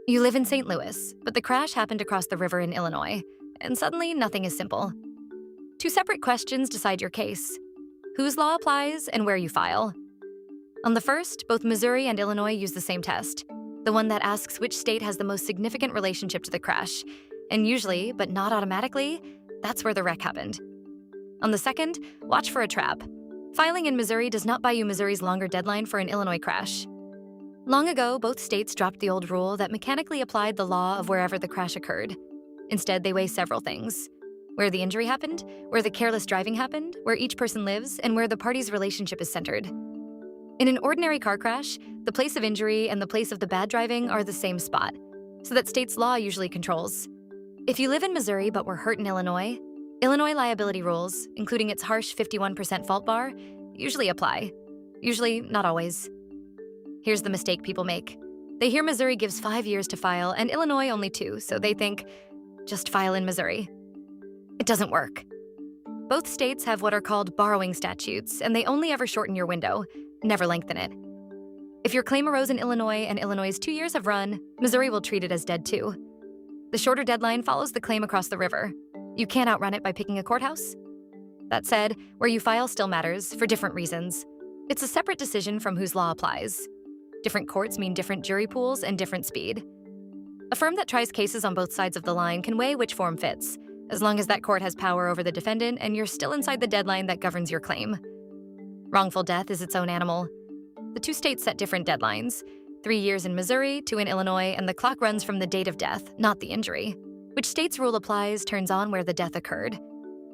You live in St. Louis, but the crash happened across the river in Illinois, and suddenly nothing is simple. Two separate questions decide your case: whose law applies and where you file. On the first, both Missouri and Illinois use the same test, the one that asks which state has the most significant relationship to the crash, and usually, but not automatically, that's where the wreck happened. On the second, watch for a trap. Filing in Missouri does not buy you Missouri's longer deadline for an Illinois crash. Long ago, both states dropped the old rule that mechanically applied the law of wherever the crash occurred. Instead, they weigh several things: where the injury happened, where the careless driving happened, where each person lives, and where the party's relationship is centered. In an ordinary car crash, the place of injury and the place of the bad driving are the same spot, so that state's law usually controls. If you live in Missouri but were hurt in Illinois, Illinois liability rules, including its harsh 51% fault bar, usually apply. Usually, not always. Here's the mistake people make. They hear Missouri gives 5 years to file and Illinois only 2, so they think, just file in Missouri. It doesn't work. Both states have what are called borrowing statutes, and they only ever shorten your window, never lengthen it. If your claim arose in Illinois and Illinois' 2 years have run, Missouri will treat it as dead too. The shorter deadline follows the claim across the river. You can't outrun it by picking a courthouse. That said, where you file still matters, for different reasons. It's a separate decision from whose law applies. Different courts mean different jury pools and different speed. A firm that tries cases on both sides of the line can weigh which form fits, as long as that court has power over the defendant and you're still inside the deadline that governs your claim. Wrongful death is its own animal. The two states set different deadlines: 3 years in Missouri, 2 in Illinois, and the clock runs from the date of death, not the injury. Which state's rule applies turns on where the death occurred.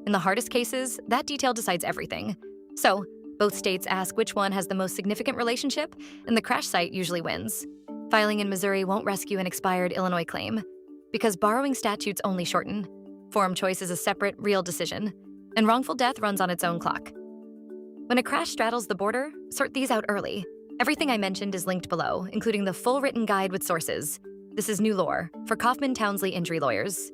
In the hardest cases, that detail decides everything. So, both states ask which one has the most significant relationship, and the crash site usually wins. Filing in Missouri won't rescue an expired Illinois claim, because borrowing statutes only shorten. Forum choice is a separate, real decision, and wrongful death runs on its own clock. When a crash straddles the border, sort these out early. Everything I mentioned is linked below, including the full written guide with sources. This is new lore for Kaufman Townsley injury lawyers.